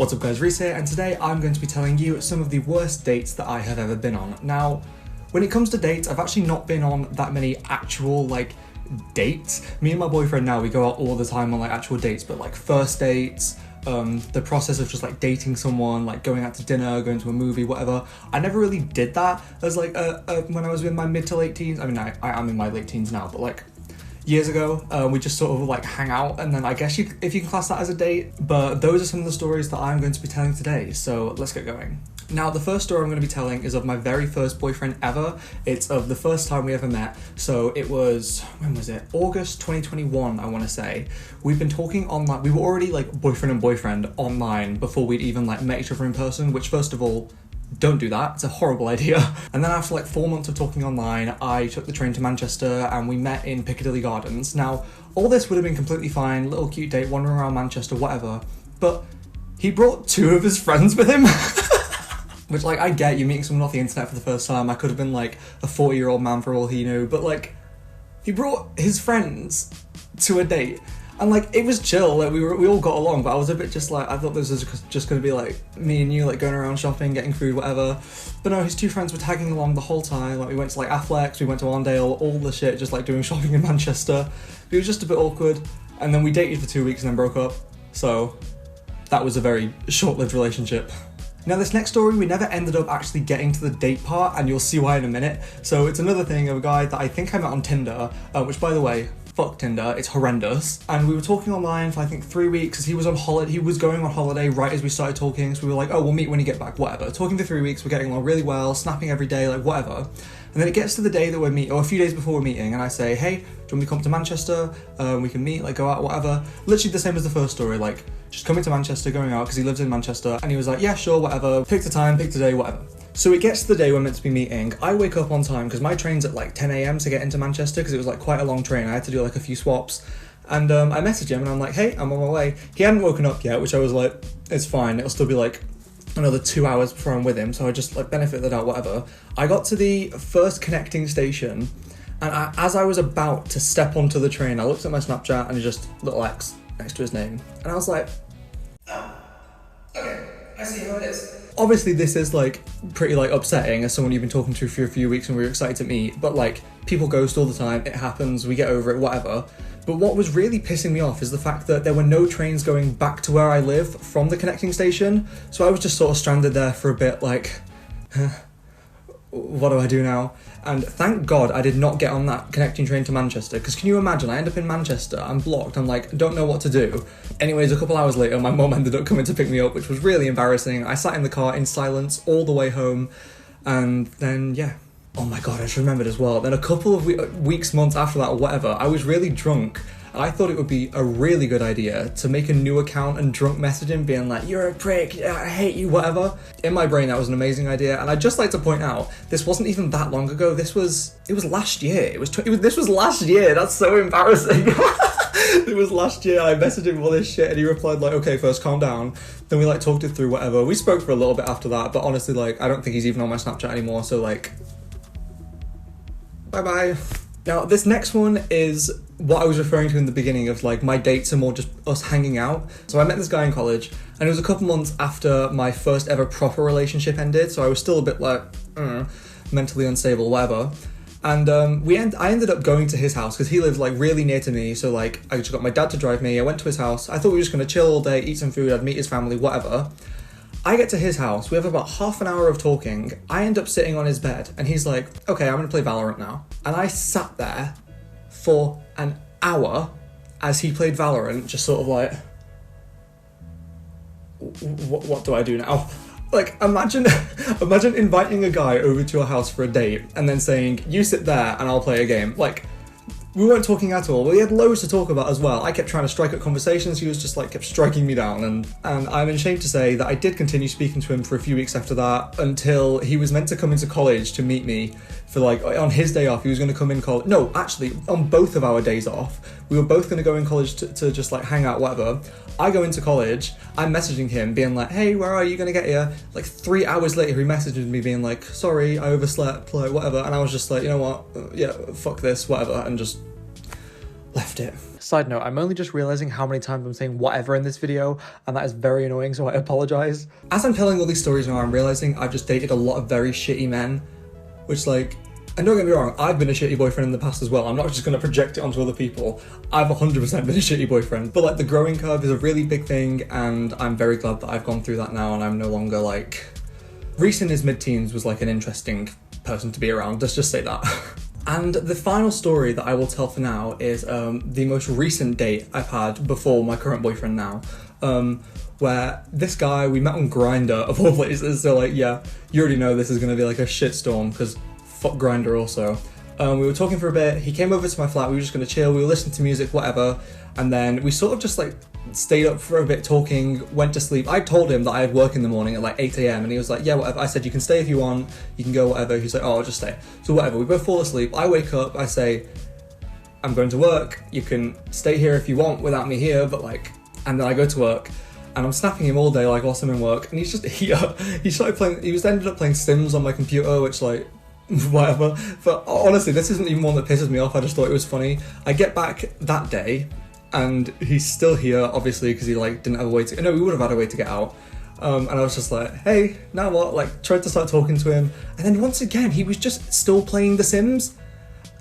What's up guys, Reese here, and today I'm going to be telling you some of the worst dates that I have ever been on. Now, when it comes to dates, I've actually not been on that many actual, dates. Me and my boyfriend now, we go out all the time on, actual dates, but, first dates, the process of just, dating someone, going out to dinner, going to a movie, whatever. I never really did that as, when I was in my mid to late teens. I mean, I am in my late teens now, but, years ago, we just sort of hang out, and then I guess if you can class that as a date. But those are some of the stories that I'm going to be telling today, so let's get going. Now, the first story I'm going to be telling is of my very first boyfriend ever. It's of the first time we ever met. So it was, when was it? August 2021, I want to say. We've been talking online. We were already boyfriend and boyfriend online before we'd even met each other in person, which first of all, don't do that, it's a horrible idea. And then after 4 months of talking online, I took the train to Manchester and we met in Piccadilly Gardens. Now, all this would have been completely fine, little cute date, wandering around Manchester, whatever, but he brought two of his friends with him. Which, I get you meeting someone off the internet for the first time. I could have been, a 40-year-old man for all he knew, but, he brought his friends to a date. And, it was chill, we all got along, but I was a bit just I thought this was just gonna be, me and you, going around shopping, getting food, whatever. But no, his two friends were tagging along the whole time. We went to, Affleck's, we went to Arndale, all the shit, just, doing shopping in Manchester. It was just a bit awkward. And then we dated for 2 weeks and then broke up. So, that was a very short-lived relationship. Now, this next story, we never ended up actually getting to the date part, and you'll see why in a minute. So, it's another thing of a guy that I think I met on Tinder, which, by the way, fuck Tinder, it's horrendous. And we were talking online for I think 3 weeks as he was on holiday. He was going on holiday right as we started talking, so we were like, oh, we'll meet when you get back, whatever. Talking for 3 weeks, we're getting along really well, snapping every day, whatever. And then it gets to the day that we're meeting, or a few days before we're meeting, and I say, hey, do you want me to come to Manchester? We can meet, go out, whatever. Literally the same as the first story, just coming to Manchester, going out, because he lives in Manchester. And he was like, yeah, sure, whatever. Pick the time, pick the day, whatever. So it gets to the day we're meant to be meeting. I wake up on time, because my train's at 10 a.m. to get into Manchester, because it was quite a long train. I had to do a few swaps. And I messaged him, and I'm like, hey, I'm on my way. He hadn't woken up yet, which I was like, it's fine. It'll still be another 2 hours before I'm with him, so I just benefit that out, whatever. I got to the first connecting station, and as I was about to step onto the train, I looked at my Snapchat and it just little X next to his name, and I was like, oh, okay, I see who it is. Obviously this is pretty upsetting as someone you've been talking to for a few weeks and we were excited to meet, but people ghost all the time, it happens, we get over it, whatever. But what was really pissing me off is the fact that there were no trains going back to where I live from the connecting station. So I was just sort of stranded there for a bit what do I do now? And thank God I did not get on that connecting train to Manchester, because can you imagine, I end up in Manchester, I'm blocked, I'm don't know what to do. Anyways, a couple hours later, my mum ended up coming to pick me up, which was really embarrassing. I sat in the car in silence all the way home, and then, yeah. Oh my God, I just remembered as well. Then a couple of weeks, months after that or whatever, I was really drunk. I thought it would be a really good idea to make a new account and drunk message him being you're a prick, I hate you, whatever. In my brain, that was an amazing idea. And I'd just like to point out, this wasn't even that long ago. It was last year. This was last year. That's so embarrassing. It was last year. I messaged him all this shit and he replied okay, first calm down. Then we talked it through, whatever. We spoke for a little bit after that, but honestly, I don't think he's even on my Snapchat anymore. So bye-bye. Now, this next one is what I was referring to in the beginning of my dates are more just us hanging out. So I met this guy in college, and it was a couple months after my first ever proper relationship ended, so I was still a bit mentally unstable, whatever. And I ended up going to his house because he lived really near to me, so I just got my dad to drive me. I went to his house. I thought we were just gonna chill all day, eat some food, I'd meet his family, whatever. I get to his house, we have about half an hour of talking, I end up sitting on his bed, and he's like, okay, I'm gonna play Valorant now. And I sat there for an hour as he played Valorant, just sort of what do I do now? Imagine inviting a guy over to your house for a date, and then saying, you sit there and I'll play a game. We weren't talking at all. We had loads to talk about as well. I kept trying to strike up conversations. He was just kept striking me down. And I'm ashamed to say that I did continue speaking to him for a few weeks after that, until he was meant to come into college to meet me for on his day off. He was going to come in college. No, actually, on both of our days off, we were both going to go in college to just hang out, whatever. I go into college, I'm messaging him being hey, where are you going to get here? 3 hours later, he messages me being sorry, I overslept, whatever. And I was just you know what, yeah, fuck this, whatever, and just left it. Side note, I'm only just realizing how many times I'm saying whatever in this video, and that is very annoying, so I apologize. As I'm telling all these stories now, I'm realizing I've just dated a lot of very shitty men, which like, and don't get me wrong, I've been a shitty boyfriend in the past as well. I'm not just gonna project it onto other people. I've 100% been a shitty boyfriend, but like the growing curve is a really big thing, and I'm very glad that I've gone through that now, and I'm no longer like, Reese in his mid-teens was like an interesting person to be around, let's just say that. And the final story that I will tell for now is the most recent date I've had before my current boyfriend now, where this guy, we met on Grindr of all places, so like, yeah, you already know this is gonna be like a shitstorm, because fuck Grindr also. We were talking for a bit, he came over to my flat, we were just gonna chill, we were listening to music, whatever, and then we sort of just like stayed up for a bit talking, went to sleep. I told him that I had work in the morning at like 8 AM and he was like, yeah, whatever. I said, you can stay if you want, you can go, whatever. He's like, oh, I'll just stay. So whatever, we both fall asleep. I wake up, I say, I'm going to work, you can stay here if you want without me here, but like, and then I go to work and I'm snapping him all day like whilst I'm in work, and he's just here. He started playing, ended up playing Sims on my computer, which like, whatever. But honestly, this isn't even one that pisses me off, I just thought it was funny. I get back that day, and he's still here, obviously, because he like didn't have a way to, no, we would have had a way to get out. And I was just like, hey, now what? Like, tried to start talking to him. And then once again, he was just still playing The Sims.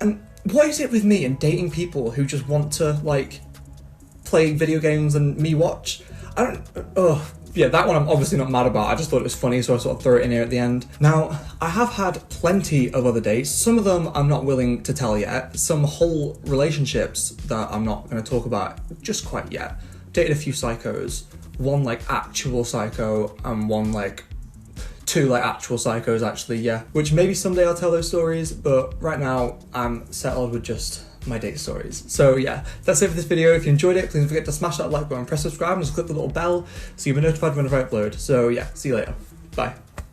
And what is it with me and dating people who just want to like play video games and me watch? I don't, yeah, that one I'm obviously not mad about. I just thought it was funny, so I sort of threw it in here at the end. Now, I have had plenty of other dates. Some of them I'm not willing to tell yet. Some whole relationships that I'm not going to talk about just quite yet. Dated a few psychos. One like actual psycho and one like, two like actual psychos actually, yeah. Which maybe someday I'll tell those stories, but right now I'm settled with just my date stories. So yeah, that's it for this video. If you enjoyed it, please don't forget to smash that like button, press subscribe, and just click the little bell so you'll be notified whenever I upload. So yeah, see you later. Bye.